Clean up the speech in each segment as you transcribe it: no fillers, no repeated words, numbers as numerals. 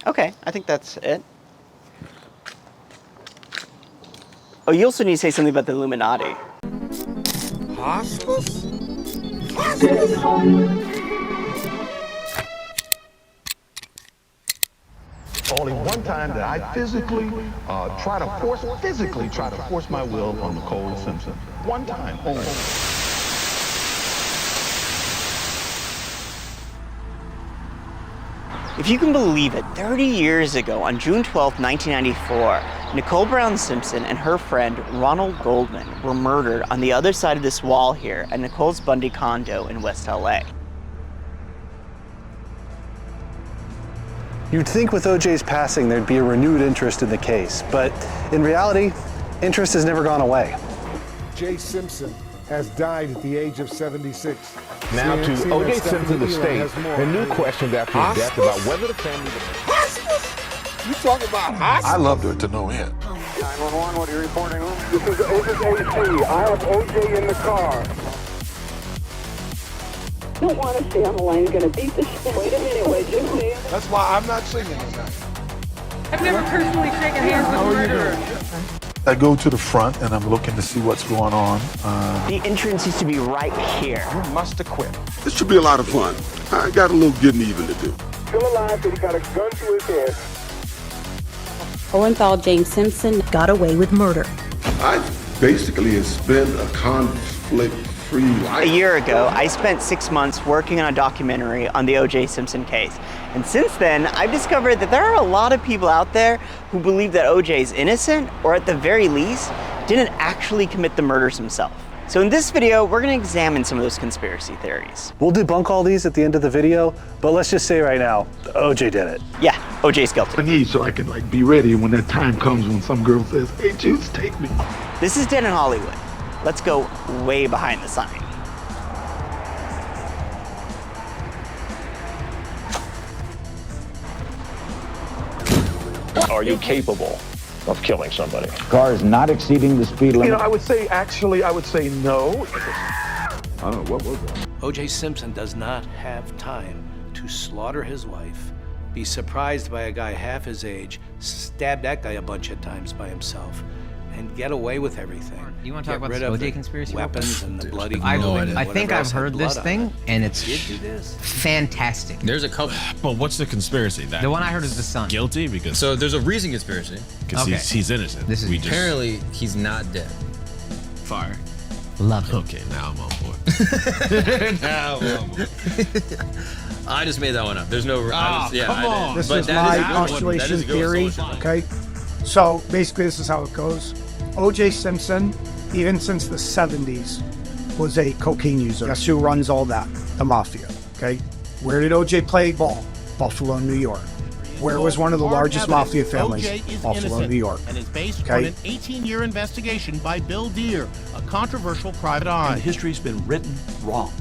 Okay, I think that's it. Oh, you also need to say something about the Illuminati. Hospice? Only one time that I physically try to force my will on Nicole Simpson. One time only. If you can believe it, 30 years ago, on June 12, 1994, Nicole Brown Simpson and her friend Ronald Goldman were murdered on the other side of this wall here at Nicole's Bundy condo in West L.A. You'd think with OJ's passing there'd be a renewed interest in the case, but in reality, interest has never gone away. OJ Simpson has died at the age of 76. Now to OJ Simpson's estate, the new questions after his death about whether the family... Hospice? You talking about hospice? I loved her to no end. 911, what are you reporting? This is AC. I have OJ in the car. I don't want to stay on the line. I'm going to beat the shit. Wait a minute, wait, just a minute. That's why I'm not singing tonight. I've never personally shaken hands with a murderer. I go to the front and I'm looking to see what's going on. The entrance used to be right here. You must have quit. This should be a lot of fun. I got a little getting even to do. Still alive, but he got a gun to his head. Owenthal James Simpson got away with murder. I basically have spent a conflict-free life. A year ago, I spent 6 months working on a documentary on the OJ Simpson case. And since then, I've discovered that there are a lot of people out there who believe that OJ is innocent, or at the very least, didn't actually commit the murders himself. So in this video, we're gonna examine some of those conspiracy theories. We'll debunk all these at the end of the video, but let's just say right now, OJ did it. Yeah, OJ's guilty. I need so I can be ready when that time comes when some girl says, "Hey, Juice, take me." This is Dead in Hollywood. Let's go way behind the sign. Are you capable of killing somebody? Car is not exceeding the speed limit. I would say no. I don't know, what was that? OJ Simpson does not have time to slaughter his wife, be surprised by a guy half his age, stab that guy a bunch of times by himself, and get away with everything. You want to talk about this OJ conspiracy? Weapons and the bloody. I think I've heard this thing, and it's fantastic. There's a couple. But what's the conspiracy? The one I heard is the son. Guilty because. So there's a recent conspiracy. Because he's innocent. This is Apparently he's not dead. Fire. Love it. Okay, now I'm on board. Now I'm on board. I just made that one up. There's no. Come on. This is my postulation theory. Okay. So basically, this is how it goes. OJ Simpson, even since the 70s, was a cocaine user. Guess who runs all that? The mafia. Okay. Where did OJ play ball? Buffalo, New York. Where was one of the largest mafia families? Buffalo, New York. And is based on an 18-year investigation by Bill Deere, a controversial private eye. And history's been written wrong,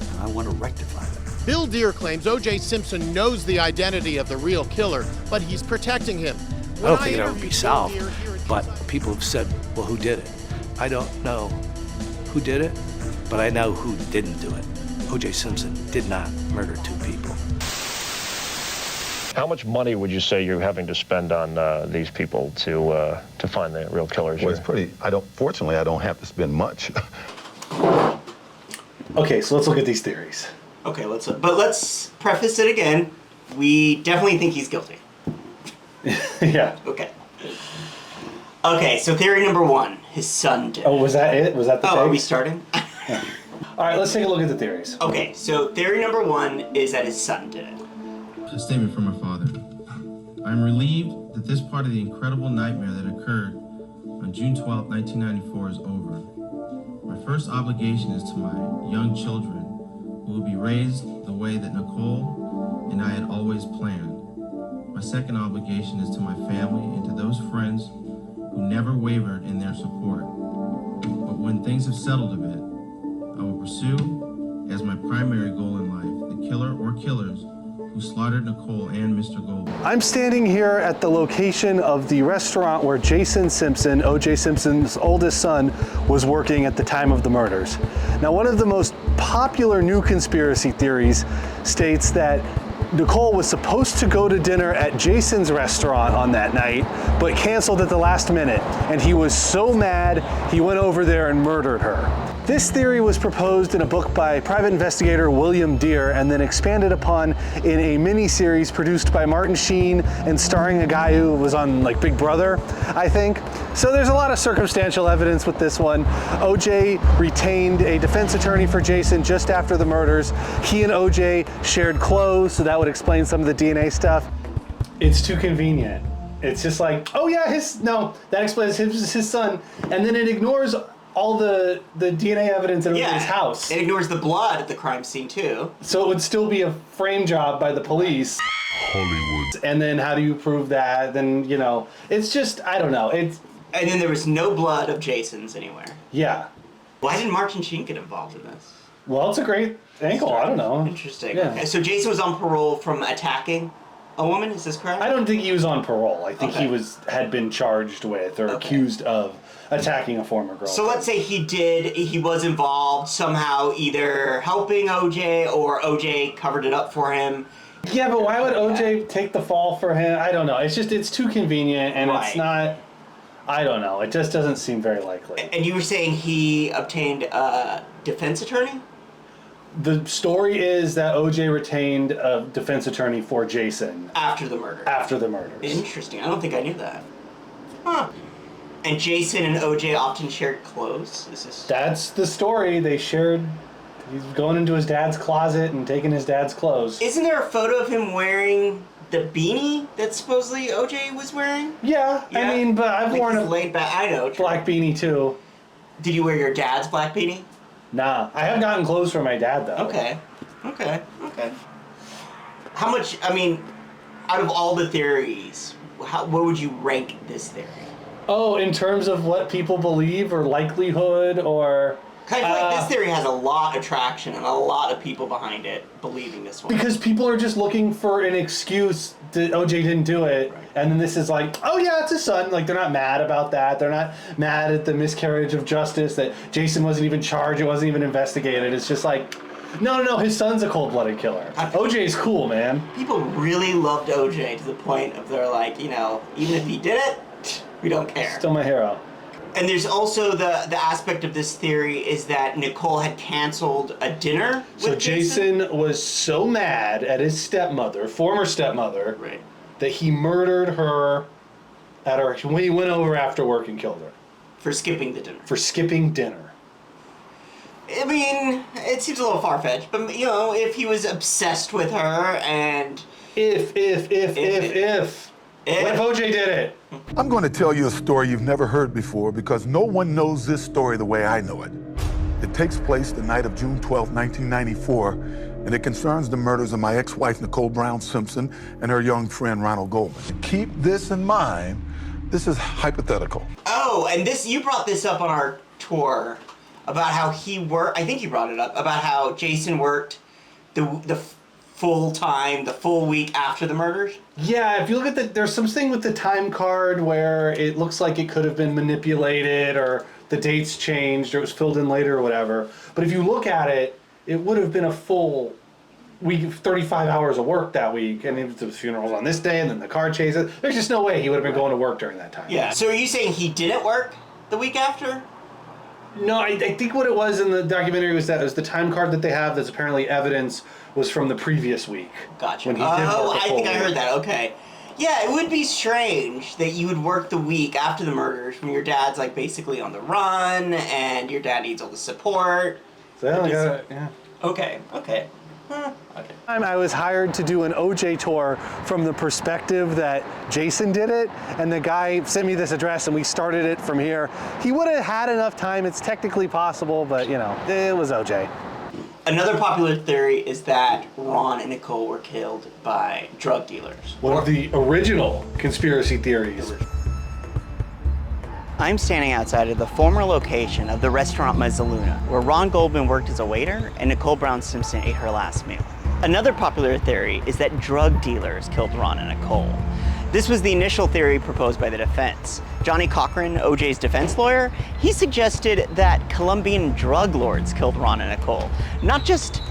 and I want to rectify that. Bill Deere claims O.J. Simpson knows the identity of the real killer, but he's protecting him. I don't think it'll ever be solved, but people have said, well, who did it? I don't know who did it, but I know who didn't do it. O.J. Simpson did not murder two people. How much money would you say you're having to spend on these people to find the real killers? Well, it's pretty. Fortunately, I don't have to spend much. Okay, so let's look at these theories. Okay, let's preface it again. We definitely think he's guilty. Yeah. Okay. Okay, so theory number one, his son did. Oh, was that it? Was that the are we starting? Yeah. All right, let's take a look at the theories. Okay, so theory number one is that his son did it. A statement from my father. I am relieved that this part of the incredible nightmare that occurred on June 12, 1994 is over. My first obligation is to my young children who will be raised the way that Nicole and I had always planned. My second obligation is to my family and to those friends who never wavered in their support. But when things have settled a bit, I will pursue as my primary goal in life the killer or killers who slaughtered Nicole and Mr. Goldman. I'm standing here at the location of the restaurant where Jason Simpson, OJ Simpson's oldest son, was working at the time of the murders. Now, one of the most popular new conspiracy theories states that Nicole was supposed to go to dinner at Jason's restaurant on that night, but canceled at the last minute. And he was so mad, he went over there and murdered her. This theory was proposed in a book by private investigator William Deere and then expanded upon in a mini-series produced by Martin Sheen and starring a guy who was on like Big Brother, I think. So there's a lot of circumstantial evidence with this one. OJ retained a defense attorney for Jason just after the murders. He and OJ shared clothes, so that would explain some of the DNA stuff. It's too convenient. It's just like, oh yeah, that explains his son. And then it ignores all the DNA evidence in his house. It ignores the blood at the crime scene too. So it would still be a frame job by the police. Hollywood. And then how do you prove that? Then, it's just, I don't know. And then there was no blood of Jason's anywhere. Yeah. Why didn't Martin Sheen get involved in this? Well, it's a great angle. I don't know. Interesting. Yeah. Okay, so Jason was on parole from attacking a woman, is this correct? I don't think he was on parole. I think he had been charged with or accused of attacking a former girlfriend. So let's say he was involved somehow, either helping OJ or OJ covered it up for him. Yeah, but why would OJ take the fall for him? I don't know. It's too convenient and it's not, I don't know. It just doesn't seem very likely. And you were saying he obtained a defense attorney? The story is that OJ retained a defense attorney for Jason. After the murder. After the murders. Interesting. I don't think I knew that. Huh. And Jason and OJ often shared clothes? That's the story. They shared... He's going into his dad's closet and taking his dad's clothes. Isn't there a photo of him wearing the beanie that supposedly OJ was wearing? Yeah. I mean, but I've worn a laid back. I know. Black beanie too. Did you wear your dad's black beanie? Nah. I have gotten clothes from my dad though. Okay. How much, out of all the theories, what would you rank this theory? Oh, in terms of what people believe or likelihood or... I feel like this theory has a lot of traction and a lot of people behind it believing this one. Because people are just looking for an excuse that OJ didn't do it, and then this is like, oh yeah, it's his son. Like, they're not mad about that. They're not mad at the miscarriage of justice, that Jason wasn't even charged, it wasn't even investigated. It's just like, no, his son's a cold-blooded killer. OJ's cool, man. People really loved OJ to the point of they're like, even if he did it, we don't care. Still my hero. And there's also the aspect of this theory is that Nicole had canceled a dinner with So Jason was so mad at his former stepmother, that he murdered her when he went over after work and killed her. For skipping the dinner. For skipping dinner. I mean, it seems a little far-fetched, but, if he was obsessed with her and... If. What if OJ did it? I'm going to tell you a story you've never heard before because no one knows this story the way I know it. It takes place the night of June 12, 1994, and it concerns the murders of my ex-wife, Nicole Brown Simpson, and her young friend, Ronald Goldman. Keep this in mind. This is hypothetical. Oh, and you brought this up on our tour about how he worked, I think you brought it up, about how Jason worked the full week after the murders? Yeah, if you look at there's something with the time card where it looks like it could have been manipulated or the dates changed or it was filled in later or whatever. But if you look at it, it would have been a full week, 35 hours of work that week. And if the funeral was on this day and then the car chases, there's just no way he would have been going to work during that time. Yeah, so are you saying he didn't work the week after? No, I think what it was in the documentary was that it was the time card that they have that's apparently evidence was from the previous week. Gotcha. When he did work I think I heard that. Okay. Yeah, it would be strange that you would work the week after the murders when your dad's like basically on the run and your dad needs all the support. So Okay. I was hired to do an OJ tour from the perspective that Jason did it, and the guy sent me this address and we started it from here. He would have had enough time, it's technically possible, but it was OJ. Another popular theory is that Ron and Nicole were killed by drug dealers. One of the original conspiracy theories. I'm standing outside of the former location of the restaurant Mezzaluna, where Ron Goldman worked as a waiter and Nicole Brown Simpson ate her last meal. Another popular theory is that drug dealers killed Ron and Nicole. This was the initial theory proposed by the defense. Johnny Cochran, OJ's defense lawyer, he suggested that Colombian drug lords killed Ron and Nicole. Not just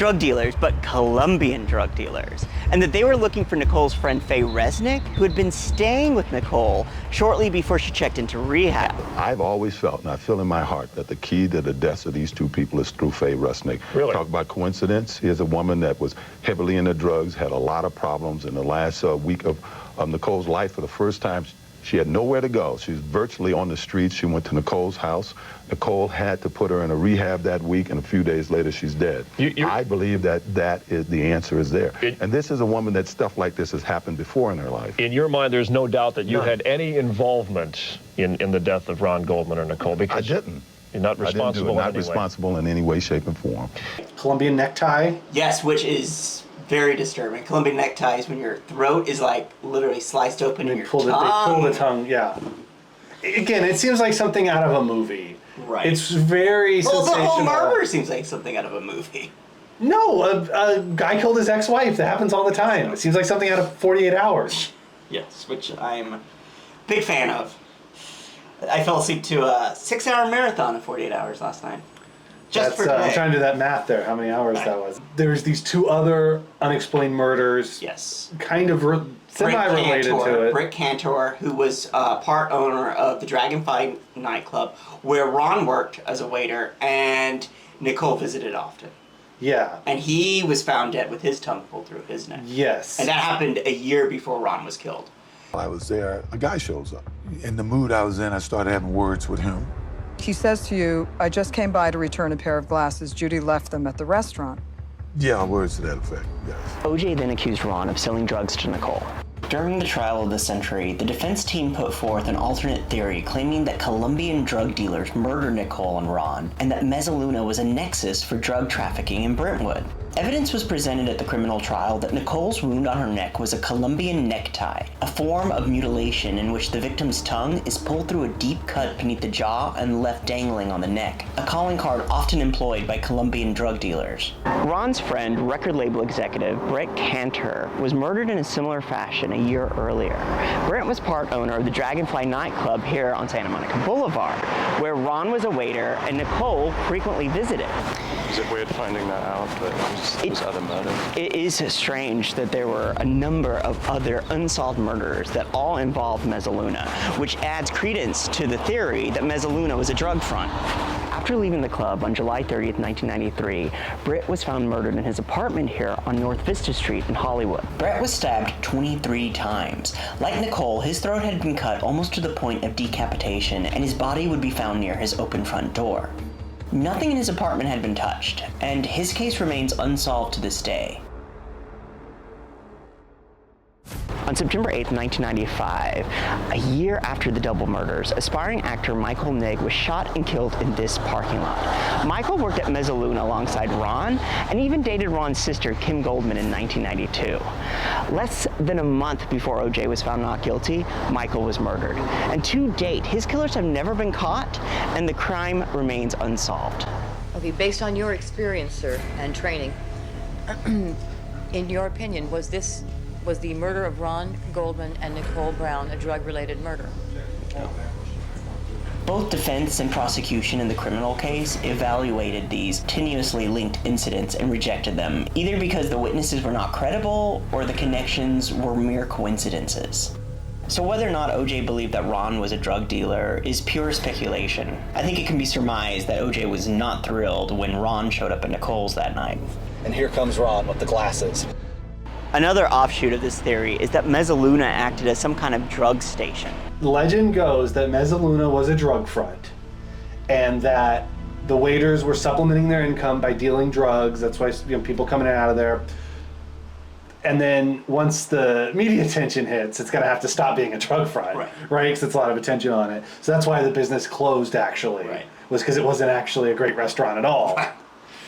drug dealers, but Colombian drug dealers, and that they were looking for Nicole's friend Faye Resnick, who had been staying with Nicole shortly before she checked into rehab. I've always felt, and I feel in my heart, that the key to the deaths of these two people is through Faye Resnick. Really? Talk about coincidence. Here's a woman that was heavily into drugs, had a lot of problems. In the last week of Nicole's life, for the first time, she had nowhere to go. She was virtually on the streets. She went to Nicole's house. Nicole had to put her in a rehab that week, and a few days later, she's dead. I believe that is the answer is there. And this is a woman that stuff like this has happened before in her life. In your mind, there's no doubt that you had any involvement in the death of Ron Goldman or Nicole, because I didn't. You're not responsible. Not responsible in any way, shape, and form. Colombian necktie? Yes, which is very disturbing. Colombian necktie is when your throat is like literally sliced open and your tongue. They pull the tongue, yeah. Again, it seems like something out of a movie. Right. It's very sensational. The whole murder seems like something out of a movie. No, a guy killed his ex-wife. That happens all the time. It seems like something out of 48 Hours. Yes, which I'm a big fan of. I fell asleep to a 6-hour marathon in 48 hours last night. Just for I'm trying to do that math there, how many hours that was. There's these two other unexplained murders. Yes. Kind of semi-related to it. Britt Cantor, who was part owner of the Dragonfly nightclub, where Ron worked as a waiter, and Nicole visited often. Yeah. And he was found dead with his tongue pulled through his neck. Yes. And that happened a year before Ron was killed. While I was there, a guy shows up. In the mood I was in, I started having words with him. He says to you, I just came by to return a pair of glasses. Judy left them at the restaurant. Yeah, words to that effect, yes. OJ then accused Ron of selling drugs to Nicole. During the trial of the century, the defense team put forth an alternate theory claiming that Colombian drug dealers murdered Nicole and Ron, and that Mezzaluna was a nexus for drug trafficking in Brentwood. Evidence was presented at the criminal trial that Nicole's wound on her neck was a Colombian necktie, a form of mutilation in which the victim's tongue is pulled through a deep cut beneath the jaw and left dangling on the neck, a calling card often employed by Colombian drug dealers. Ron's friend, record label executive Britt Cantor, was murdered in a similar fashion a year earlier. Britt was part owner of the Dragonfly nightclub here on Santa Monica Boulevard, where Ron was a waiter and Nicole frequently visited. Is it weird finding that out, that it was other murders? It is strange that there were a number of other unsolved murders that all involved Mezzaluna, which adds credence to the theory that Mezzaluna was a drug front. After leaving the club on July 30th, 1993, Britt was found murdered in his apartment here on North Vista Street in Hollywood. Brett was stabbed 23 times. Like Nicole, his throat had been cut almost to the point of decapitation, and his body would be found near his open front door. Nothing in his apartment had been touched, and his case remains unsolved to this day. On September 8th, 1995, a year after the double murders, aspiring actor Michael Nigg was shot and killed in this parking lot. Michael worked at Mezzaluna alongside Ron, and even dated Ron's sister, Kim Goldman, in 1992. Less than a month before OJ was found not guilty, Michael was murdered. And to date, his killers have never been caught, and the crime remains unsolved. Okay, based on your experience, sir, and training, in your opinion, was the murder of Ron Goldman and Nicole Brown a drug-related murder? No. Both defense and prosecution in the criminal case evaluated these tenuously linked incidents and rejected them, either because the witnesses were not credible or the connections were mere coincidences. So whether or not OJ believed that Ron was a drug dealer is pure speculation. I think it can be surmised that OJ was not thrilled when Ron showed up at Nicole's that night. And here comes Ron with the glasses. Another offshoot of this theory is that Mezzaluna acted as some kind of drug station. Legend goes that Mezzaluna was a drug front, and that the waiters were supplementing their income by dealing drugs. That's why people coming in and out of there. And then once the media attention hits, it's going to have to stop being a drug front, right? Because it's a lot of attention on it. So that's why the business closed, actually, was because it wasn't actually a great restaurant at all.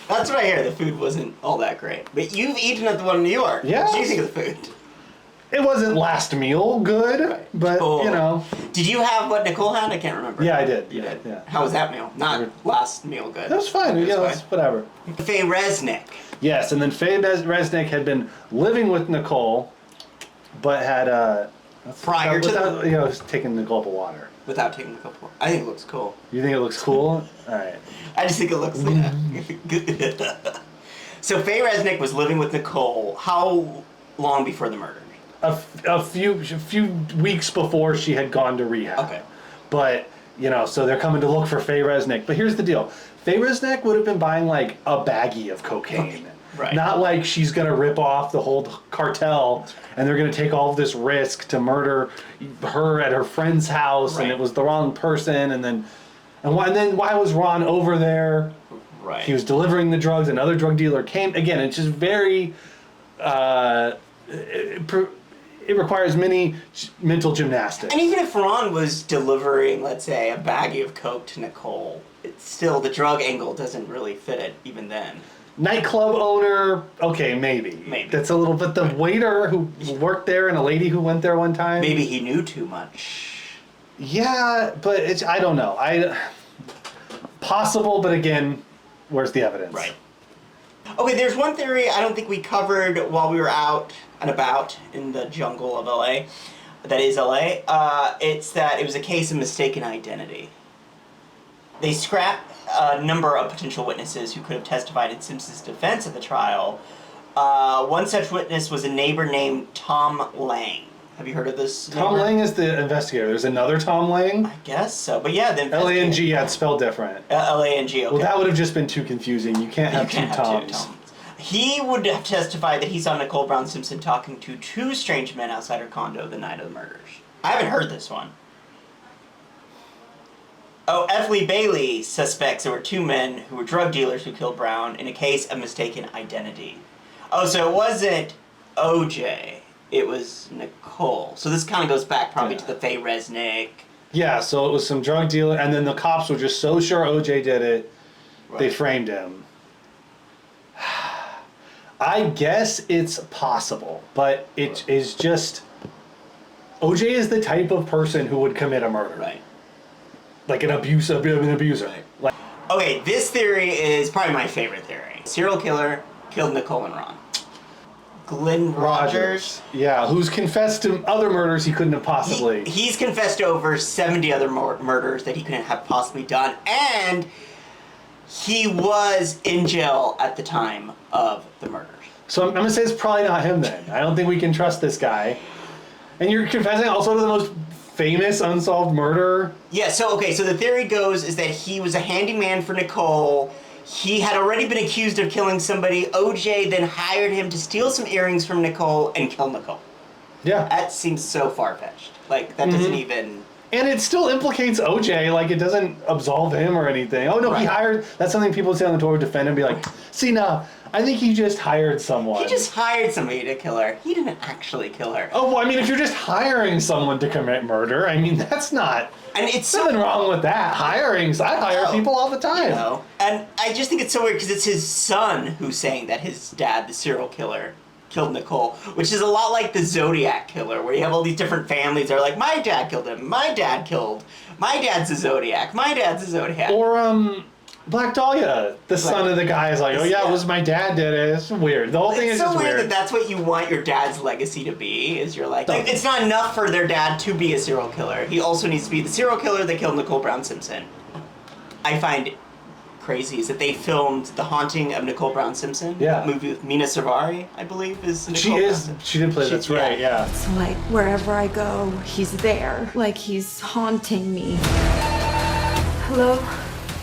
That's what I hear. The food wasn't all that great. But you've eaten at the one in New York. Yeah. What did you think of the food? It wasn't last meal good, but, you know. Did you have what Nicole had? I can't remember. Yeah, I did. You did? Yeah. How was that meal? Not last meal good. That was fine. It was whatever. Faye Resnick. Yes, and then Faye Resnick had been living with Nicole, but had prior to taking the gulp of water. Without taking the gulp of water. I think it looks cool. You think it looks cool? All right. I just think it looks good. So Faye Resnick was living with Nicole how long before the murder? A few weeks before she had gone to rehab. Okay. But, you know, so they're coming to look for Faye Resnick. But here's the deal. Faye Resnick would have been buying, like, a baggie of cocaine. Right. Not like she's going to rip off the whole cartel and they're going to take all of this risk to murder her at her friend's house and it was the wrong person. And then why was Ron over there? Right. He was delivering the drugs. Another drug dealer came. Again, it's just very... It requires many mental gymnastics. And even if Ron was delivering, let's say, a baggie of coke to Nicole, it's still the drug angle doesn't really fit it even then. Nightclub owner, okay, maybe. That's a little bit. The waiter who worked there and a lady who went there one time. Maybe he knew too much. Yeah, but I don't know. Possible, but again, where's the evidence? Right. Okay, there's one theory I don't think we covered while we were out and about in the jungle of L.A. That is L.A. It's that it was a case of mistaken identity. They scrapped a number of potential witnesses who could have testified in Simpson's defense at the trial. One such witness was a neighbor named Tom Lang. Have you heard of this neighbor? Tom Lang is the investigator. There's another Tom Lang? I guess so. But yeah, the investigator. L-A-N-G, yeah, it's spelled different. L-A-N-G, okay. Well, that would have just been too confusing. You can't have two Toms. He would have testified that he saw Nicole Brown Simpson talking to two strange men outside her condo the night of the murders. I haven't heard this one. Oh, F. Lee Bailey suspects there were two men who were drug dealers who killed Brown in a case of mistaken identity. Oh, so it wasn't OJ. It was Nicole. So this kind of goes back probably to the Faye Resnick. Yeah, so it was some drug dealer, and then the cops were just so sure OJ did it, they framed him. I guess it's possible, but it is just... OJ is the type of person who would commit a murder. Right. Like an abuser. Right. Like, okay, this theory is probably my favorite theory. Serial killer killed Nicole and Ron. Glenn Rogers. Yeah, who's confessed to other murders he couldn't have possibly... He's confessed to over 70 other murders that he couldn't have possibly done, and he was in jail at the time of the murders. So I'm going to say it's probably not him then. I don't think we can trust this guy. And you're confessing also to the most famous unsolved murder? Yeah, so the theory goes is that he was a handyman for Nicole. He had already been accused of killing somebody. OJ then hired him to steal some earrings from Nicole and kill Nicole. Yeah. That seems so far-fetched. Like, that doesn't even... And it still implicates OJ, like it doesn't absolve him or anything. Oh no, he hired... That's something people say on the Twitter defend him, be like, see now, I think he just hired someone. He just hired somebody to kill her. He didn't actually kill her. Oh, well, I mean, if you're just hiring someone to commit murder, I mean, that's not... And it's nothing wrong with that. Hirings, I hire people all the time. You know, and I just think it's so weird because it's his son who's saying that his dad, the serial killer, killed Nicole, which is a lot like the Zodiac killer, where you have all these different families that are like, my dad killed him, my dad killed, my dad's a Zodiac, my dad's a Zodiac. Or, Black Dahlia, the son of the guy is like, oh yeah, it was my dad did it. It's weird. The whole thing is just weird. That that's what you want your dad's legacy to be, is you're like, it's not enough for their dad to be a serial killer. He also needs to be the serial killer that killed Nicole Brown Simpson. I find crazy is that they filmed The Haunting of Nicole Brown Simpson. Yeah. A movie with Mina Savari, I believe, is Nicole Brown Simpson. She did play, that's right, yeah. It's like wherever I go, he's there. Like he's haunting me. Hello?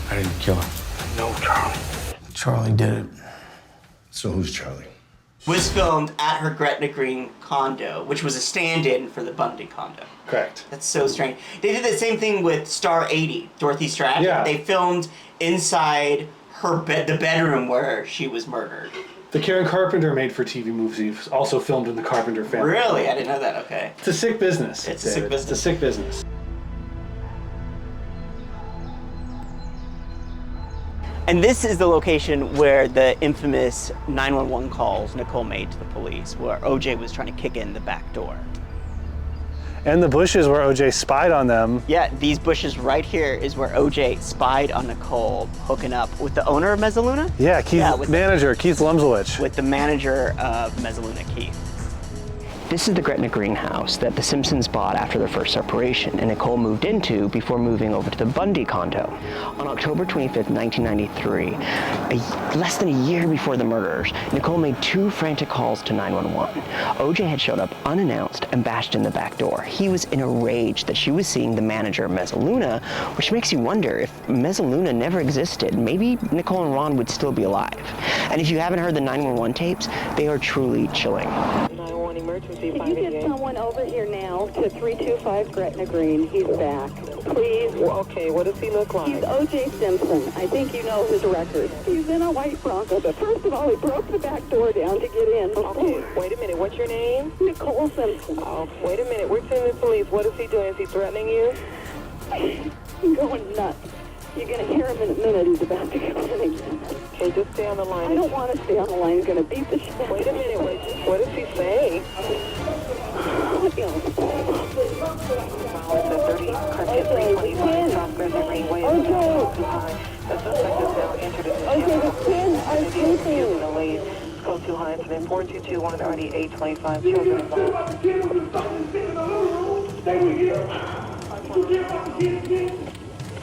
I didn't kill him. No, Charlie. Charlie did it. So who's Charlie? Was filmed at her Gretna Green condo, which was a stand-in for the Bundy condo. Correct. That's so strange. They did the same thing with Star 80, Dorothy Stratton. Yeah. They filmed inside her the bedroom where she was murdered. The Karen Carpenter made-for-TV movie also filmed in the Carpenter family. Really? I didn't know that. Okay. It's a sick business. It's a sick business. It's a sick business. And this is the location where the infamous 911 calls Nicole made to the police, where OJ was trying to kick in the back door. And the bushes where OJ spied on them. Yeah, these bushes right here is where OJ spied on Nicole hooking up with the owner of Mezzaluna? Yeah, Keith, manager, Keith Lumsowicz. With the manager of Mezzaluna, Keith. This is the Gretna greenhouse that the Simpsons bought after their first separation, and Nicole moved into before moving over to the Bundy condo. On October 25th, 1993, less than a year before the murders, Nicole made 2 frantic calls to 911. OJ had showed up unannounced and bashed in the back door. He was in a rage that she was seeing the manager of Mezzaluna, which makes you wonder if Mezzaluna never existed, maybe Nicole and Ron would still be alive. And if you haven't heard the 911 tapes, they are truly chilling. Emergency. Can you get someone over here now to 325 Gretna Green? He's back. Please. Okay, what does he look like? He's OJ Simpson. I think you know his record. He's in a white Bronco, but first of all, he broke the back door down to get in. Okay, wait a minute. What's your name? Nicole Simpson. Oh, wait a minute. We're sending the police. What is he doing? Is he threatening you? He's going nuts. You're going to hear him in a minute. He's about to go in. Okay, just stay on the line. I don't want to stay on the line. He's going to beat the shit out of me. Wait a minute. What does he say? Code 2 high, incident 4221, already 825 children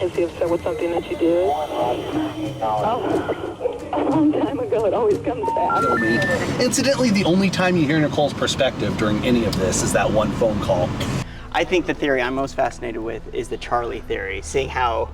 Is he upset with something that you did? Oh, a long time ago. It always comes back. Incidentally, the only time you hear Nicole's perspective during any of this is that one phone call. I think the theory I'm most fascinated with is the Charlie theory, seeing how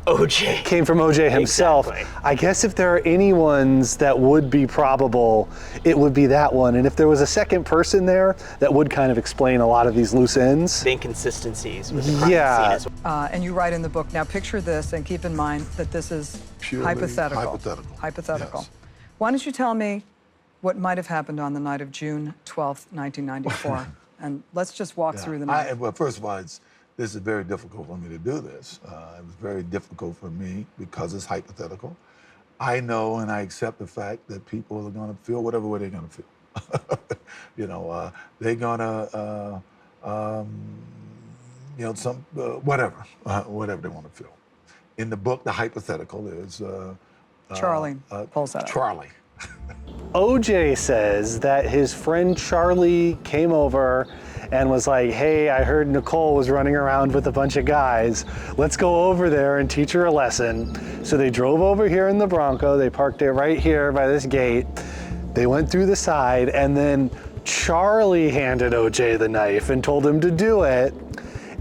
OJ came from OJ himself. Exactly. I guess if there are any ones that would be probable, it would be that one. And if there was a second person there, that would kind of explain a lot of these loose ends. The inconsistencies with the crime scene as well. And you write in the book, now picture this and keep in mind that this is Purely hypothetical. hypothetical. Yes. Why don't you tell me what might have happened on the night of June 12th, 1994? And let's just walk through the night. Well, first of all, this is very difficult for me to do this. It was very difficult for me because it's hypothetical. I know and I accept the fact that people are going to feel whatever way they're going to feel. You know, they're going to, you know, whatever they want to feel. In the book, the hypothetical is Charlie pulls that up. Charlie. OJ says that his friend Charlie came over and was like, hey, I heard Nicole was running around with a bunch of guys. Let's go over there and teach her a lesson. So they drove over here in the Bronco. They parked it right here by this gate. They went through the side, and then Charlie handed OJ the knife and told him to do it.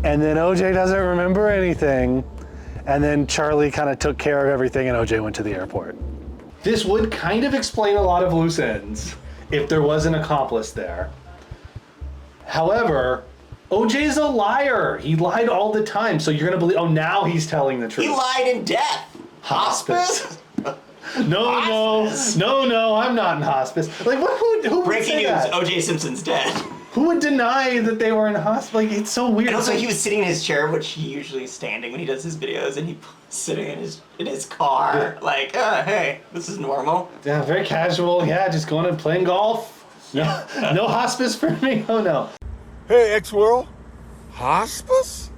And then OJ doesn't remember anything. And then Charlie kind of took care of everything, and OJ went to the airport. This would kind of explain a lot of loose ends if there was an accomplice there. However, OJ's a liar. He lied all the time. So you're gonna believe, oh, now he's telling the truth. He lied in death. Hospice? No, I'm not in hospice. Like, who would Breaking say news, that? OJ Simpson's dead. Who would deny that they were in hospital? Like, it's so weird. And also, he was sitting in his chair, which he usually is standing when he does his videos, and he was sitting in his car, like, hey, this is normal. Yeah, very casual. Yeah, just going and playing golf. No hospice for me. Oh no. Hey, X-World. Hospice?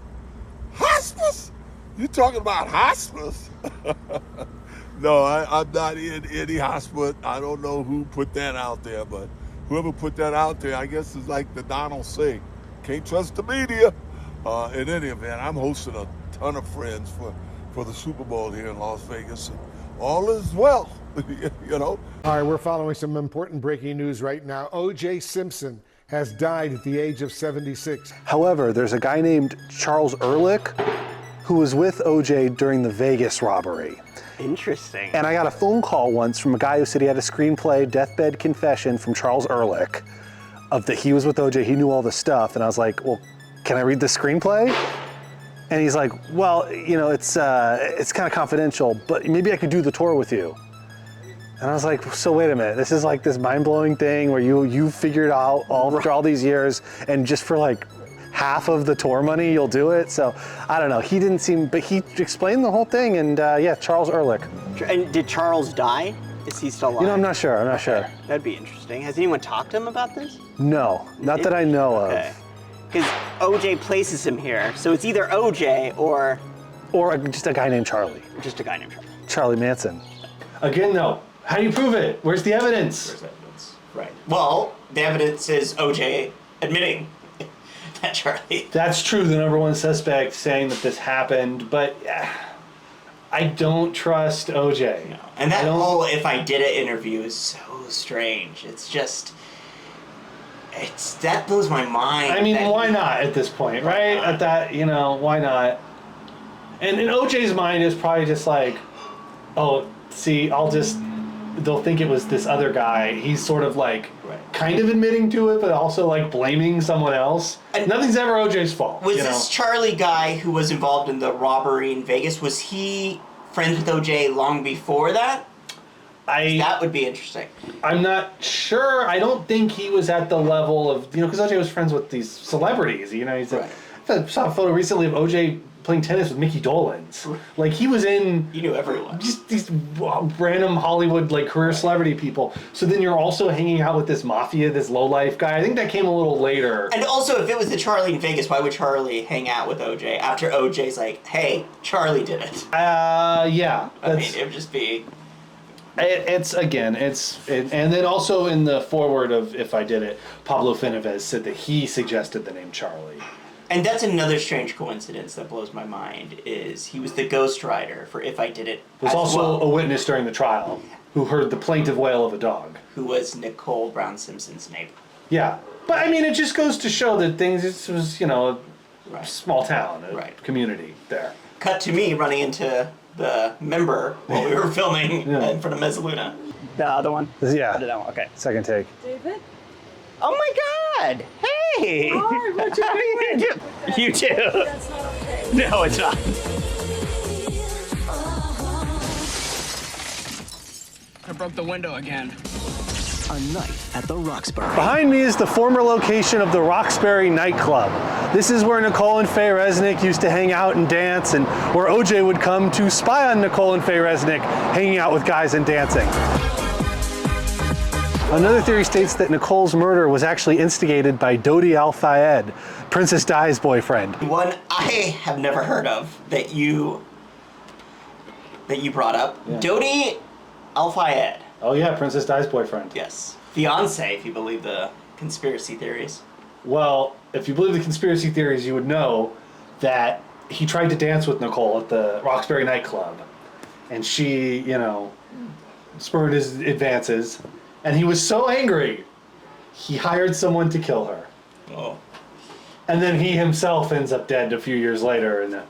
Hospice? You talking about hospice? No, I'm not in any hospice. I don't know who put that out there, but whoever put that out there, I guess is like the Donald say, can't trust the media. In any event, I'm hosting a ton of friends for the Super Bowl here in Las Vegas, and all is well, you know. All right, we're following some important breaking news right now. OJ Simpson has died at the age of 76. However, there's a guy named Charles Ehrlich who was with OJ during the Vegas robbery. Interesting. And I got a phone call once from a guy who said he had a screenplay, deathbed confession from Charles Ehrlich, of that he was with OJ, he knew all the stuff. And I was like, well, can I read the screenplay? And he's like, well, you know, it's kind of confidential, but maybe I could do the tour with you. And I was like, so wait a minute, this is like this mind-blowing thing where you figured out after all these years, and just for like half of the tour money, you'll do it. So I don't know, he didn't seem, but he explained the whole thing, and yeah, Charles Ehrlich. And did Charles die? Is he still alive? You know, I'm not sure, That'd be interesting. Has anyone talked to him about this? No, not that I know of. Because OJ places him here, so it's either OJ or just a guy named Charlie. Just a guy named Charlie. Charlie Manson. Again, though, how do you prove it? Where's the evidence? Where's evidence? Right. Well, the evidence is OJ admitting that Charlie. That's true, the number one suspect saying that this happened, but I don't trust OJ. No. And that whole "if I did it" interview is so strange. It's just, that blows my mind. I mean, why not at this point, right? At that, why not? And in OJ's mind is probably just like, oh, see, they'll think it was this other guy. He's sort of like kind of admitting to it, but also like blaming someone else. And nothing's ever OJ's fault. Was this Charlie guy who was involved in the robbery in Vegas, was he friends with OJ long before that? That would be interesting. I'm not sure. I don't think he was at the level of, because OJ was friends with these celebrities. I saw a photo recently of OJ playing tennis with Mickey Dolenz. Like, he was in... You knew everyone. Just these random Hollywood, career celebrity people. So then you're also hanging out with this mafia, this lowlife guy. I think that came a little later. And also, if it was the Charlie in Vegas, why would Charlie hang out with OJ after OJ's like, hey, Charlie did it? Yeah. I mean, it would just be... And then also in the foreword of "If I Did It," Pablo Finovez said that he suggested the name Charlie. And that's another strange coincidence that blows my mind, is he was the ghostwriter for "If I Did It." Was also a witness during the trial who heard the plaintive wail of a dog. Who was Nicole Brown Simpson's neighbor. Yeah. But I mean, it just goes to show that this was, a small town, a community there. Cut to me running into the member while we were filming in front of Mezzaluna. The other one? Yeah. I did that one. Okay. Second take. David? Oh my God! Hey! Hi, what you doing? You too. That's not okay. No, it's not. I broke the window again. A night at the Roxbury. Behind me is the former location of the Roxbury nightclub. This is where Nicole and Faye Resnick used to hang out and dance, and where OJ would come to spy on Nicole and Faye Resnick hanging out with guys and dancing. Another theory states that Nicole's murder was actually instigated by Dodi Al-Fayed, Princess Di's boyfriend. One I have never heard of that you brought up. Yeah. Dodi Al-Fayed. Oh yeah, Princess Di's boyfriend. Yes. Fiance, if you believe the conspiracy theories. Well, if you believe the conspiracy theories, you would know that he tried to dance with Nicole at the Roxbury nightclub. And she, spurred his advances. And he was so angry, he hired someone to kill her. Oh. And then he himself ends up dead a few years later in the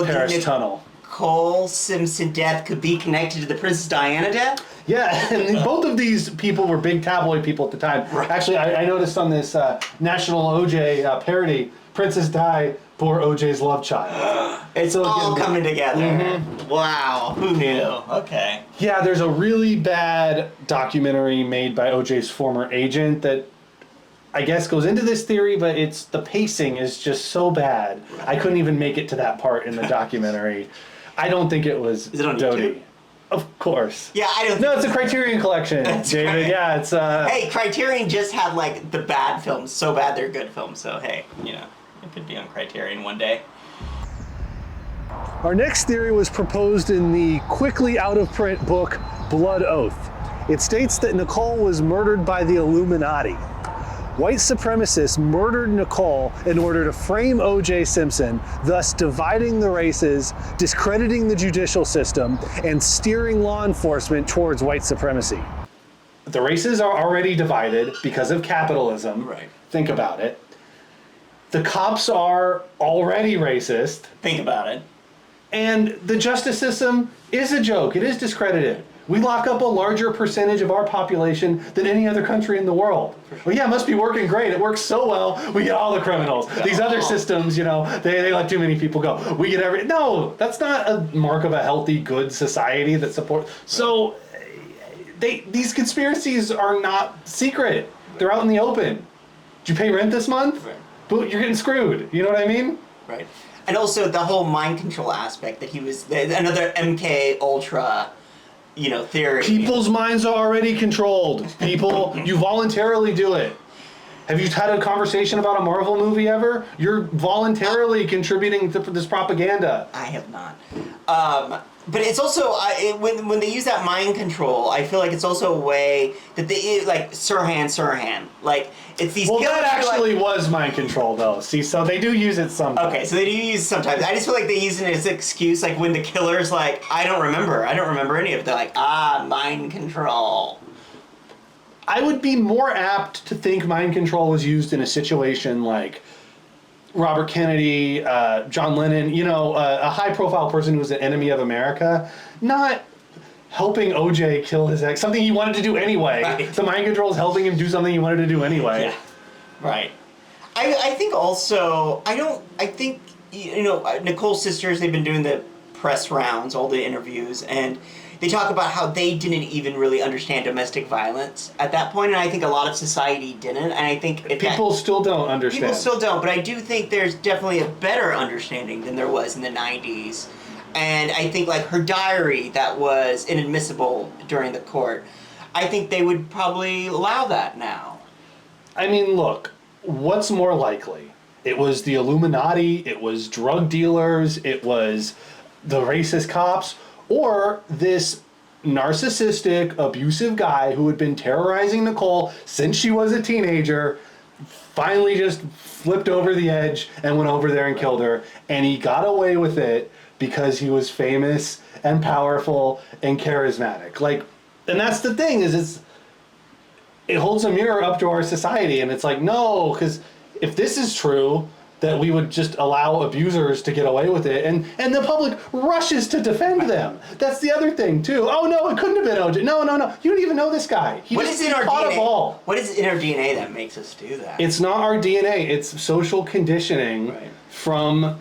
Paris tunnel. Nicole Simpson death could be connected to the Princess Diana death? Yeah, and both of these people were big tabloid people at the time. Right. Actually, I noticed on this National OJ parody, Princess Di bore OJ's love child. It's all coming together. Mm-hmm. Wow, who knew? Okay. Yeah, there's a really bad documentary made by OJ's former agent that I guess goes into this theory, but the pacing is just so bad. Right. I couldn't even make it to that part in the documentary. I don't think it was Is it on Dodi. YouTube? Of course. Yeah, I don't think No, it's a Criterion collection, David. Right. Yeah, it's Hey, Criterion just had the bad films, so bad they're good films, so hey, it could be on Criterion one day. Our next theory was proposed in the quickly out-of-print book, Blood Oath. It states that Nicole was murdered by the Illuminati. White supremacists murdered Nicole in order to frame OJ Simpson, thus dividing the races, discrediting the judicial system, and steering law enforcement towards white supremacy. The races are already divided because of capitalism. Right. Think about it. The cops are already racist. Think about it. And the justice system is a joke. It is discredited. We lock up a larger percentage of our population than any other country in the world. Well, yeah, it must be working great. It works so well, we get all the criminals. These other systems, they let too many people go. We get No, that's not a mark of a healthy, good society that supports. So these conspiracies are not secret. They're out in the open. Did you pay rent this month? Right. But you're getting screwed. You know what I mean? Right. And also the whole mind control aspect that he was another MK Ultra, theory. People's minds are already controlled. People, you voluntarily do it. Have you had a conversation about a Marvel movie ever? You're voluntarily contributing to this propaganda. I have not. But it's also, when they use that mind control, I feel like it's also a way that they, like, Sirhan. Like, it's these killers. Well, that actually was mind control, though. See, so they do use it sometimes. Okay, so they do use it sometimes. I just feel like they use it as an excuse, like, when the killer's like, I don't remember any of it. They're like, mind control. I would be more apt to think mind control was used in a situation like Robert Kennedy, John Lennon, a high-profile person who was an enemy of America, not helping OJ kill his ex, something he wanted to do anyway. Right. The mind control is helping him do something he wanted to do anyway. Yeah, right. I think also, I think, Nicole's sisters, they've been doing the press rounds, all the interviews, and they talk about how they didn't even really understand domestic violence at that point, and I think a lot of society didn't, and I think... People still don't understand. People still don't, but I do think there's definitely a better understanding than there was in the 90s, and I think, like, her diary that was inadmissible during the court, I think they would probably allow that now. I mean, look, what's more likely? It was the Illuminati, it was drug dealers, it was the racist cops, or this narcissistic, abusive guy who had been terrorizing Nicole since she was a teenager, finally just flipped over the edge and went over there and killed her. And he got away with it because he was famous and powerful and charismatic. Like, and that's the thing, is it holds a mirror up to our society. And it's like, no, because if this is true, that we would just allow abusers to get away with it, and the public rushes to defend them. That's the other thing, too. Oh, no, it couldn't have been OJ. No. You don't even know this guy. What is in our DNA? What is in our DNA that makes us do that? It's not our DNA. It's social conditioning from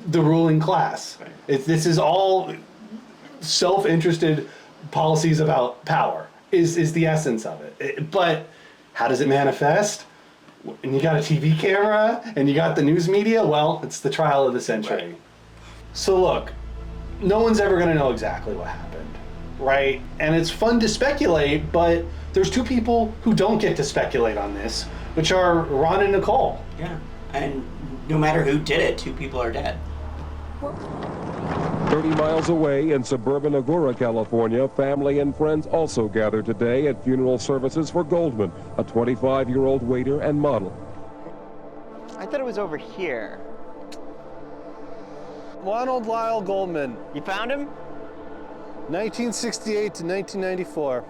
the ruling class. Right. This is all self-interested policies about power, is the essence of it. But how does it manifest? And you got a TV camera, and you got the news media, well, it's the trial of the century. Right. So look, no one's ever going to know exactly what happened, right? And it's fun to speculate, but there's two people who don't get to speculate on this, which are Ron and Nicole. Yeah, and no matter who did it, two people are dead. 30 miles away in suburban Agoura, California, family and friends also gathered today at funeral services for Goldman, a 25-year-old waiter and model. I thought it was over here. Ronald Lyle Goldman. You found him? 1968 to 1994.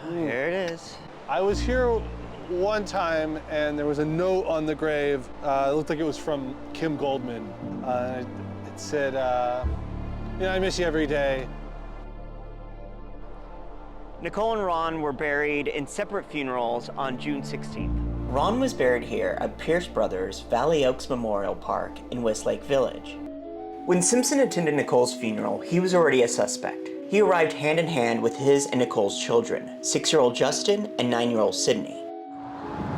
Here it is. I was here one time, and there was a note on the grave. It looked like it was from Kim Goldman. It said, I miss you every day. Nicole and Ron were buried in separate funerals on June 16th. Ron was buried here at Pierce Brothers Valley Oaks Memorial Park in Westlake Village. When Simpson attended Nicole's funeral, he was already a suspect. He arrived hand in hand with his and Nicole's children, 6-year-old Justin and 9-year-old Sydney.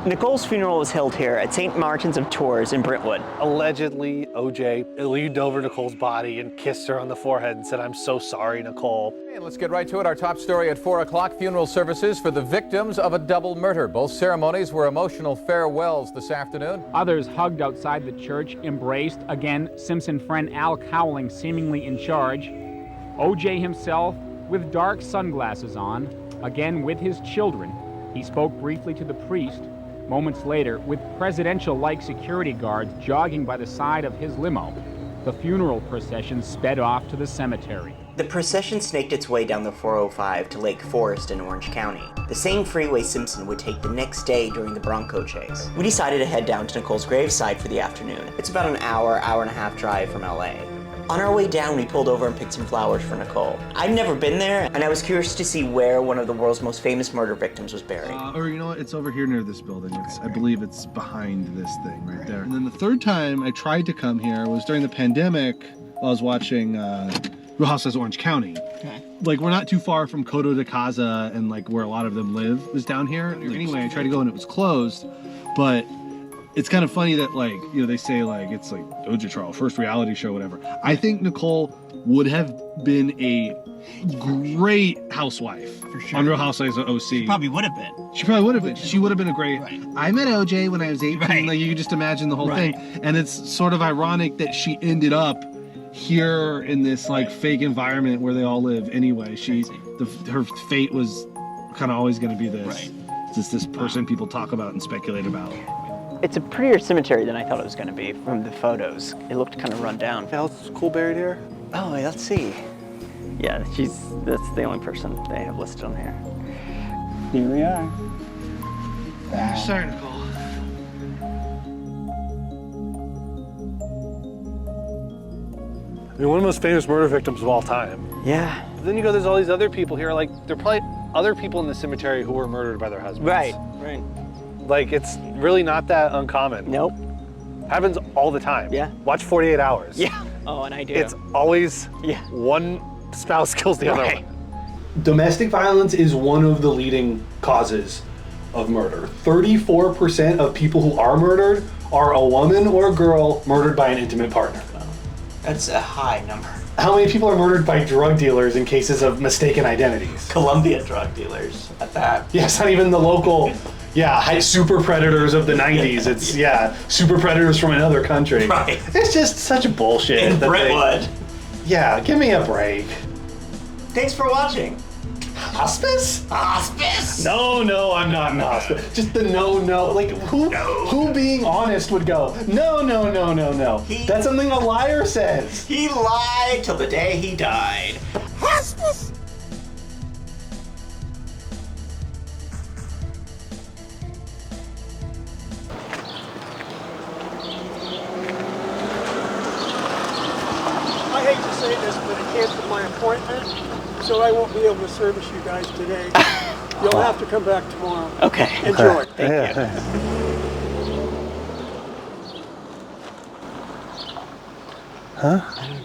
Nicole's funeral was held here at St. Martin's of Tours in Brentwood. Allegedly, OJ leaned over Nicole's body and kissed her on the forehead and said, "I'm so sorry, Nicole." And let's get right to it. Our top story at 4 o'clock, funeral services for the victims of a double murder. Both ceremonies were emotional farewells this afternoon. Others hugged outside the church, embraced. Again, Simpson friend Al Cowling seemingly in charge. OJ himself with dark sunglasses on, again with his children. He spoke briefly to the priest. Moments later, with presidential-like security guards jogging by the side of his limo, the funeral procession sped off to the cemetery. The procession snaked its way down the 405 to Lake Forest in Orange County, the same freeway Simpson would take the next day during the Bronco chase. We decided to head down to Nicole's graveside for the afternoon. It's about an hour and a half drive from LA. On our way down, we pulled over and picked some flowers for Nicole. I'd never been there, and I was curious to see where one of the world's most famous murder victims was buried. Or you know what, it's over here near this building. I believe it's behind this thing right there. And then the third time I tried to come here was during the pandemic while I was watching Real Housewives of Orange County. Okay. Like, we're not too far from Coto de Casa, and like where a lot of them live was down here. Anyway, I tried to go and it was closed, but it's kind of funny that, like, you know, they say, like, it's like OJ trial, first reality show, whatever. I think Nicole would have been a great housewife on Real Housewives of OC. She probably would have been. She probably would have been. She would have been a great... Right. I met OJ when I was 18. Right. Like, you could just imagine the whole thing. And it's sort of ironic that she ended up here in this like fake environment where they all live anyway. Her fate was kind of always going to be this. Right. Just this person people talk about and speculate about. It's a prettier cemetery than I thought it was going to be from the photos. It looked kind of run down. What else is cool buried here? Oh, let's see. Yeah, that's the only person they have listed on here. Here we are. Sorry, Nicole. I mean, one of the most famous murder victims of all time. Yeah. But then you go, there's all these other people here. Like, there are probably other people in the cemetery who were murdered by their husbands. Right. Like, it's really not that uncommon. Nope. Happens all the time. Yeah. Watch 48 Hours. Yeah. Oh, and I do. It's always one spouse kills the other one. Domestic violence is one of the leading causes of murder. 34% of people who are murdered are a woman or a girl murdered by an intimate partner. That's a high number. How many people are murdered by drug dealers in cases of mistaken identities? Colombia drug dealers at that. Yeah, it's not even the local, super predators of the 90s. It's, super predators from another country. Right. It's just such bullshit. In Brentwood. Give me a break. Thanks for watching. Hospice? Hospice? No, I'm not in hospice. Just the no. Like, who being honest would go, no. That's something a liar says. He lied till the day he died. Hospice? I hate to say this, but I canceled my appointment, so I won't be able to service you guys today. You'll have to come back tomorrow. Okay. Enjoy. Thank you. Huh? I don't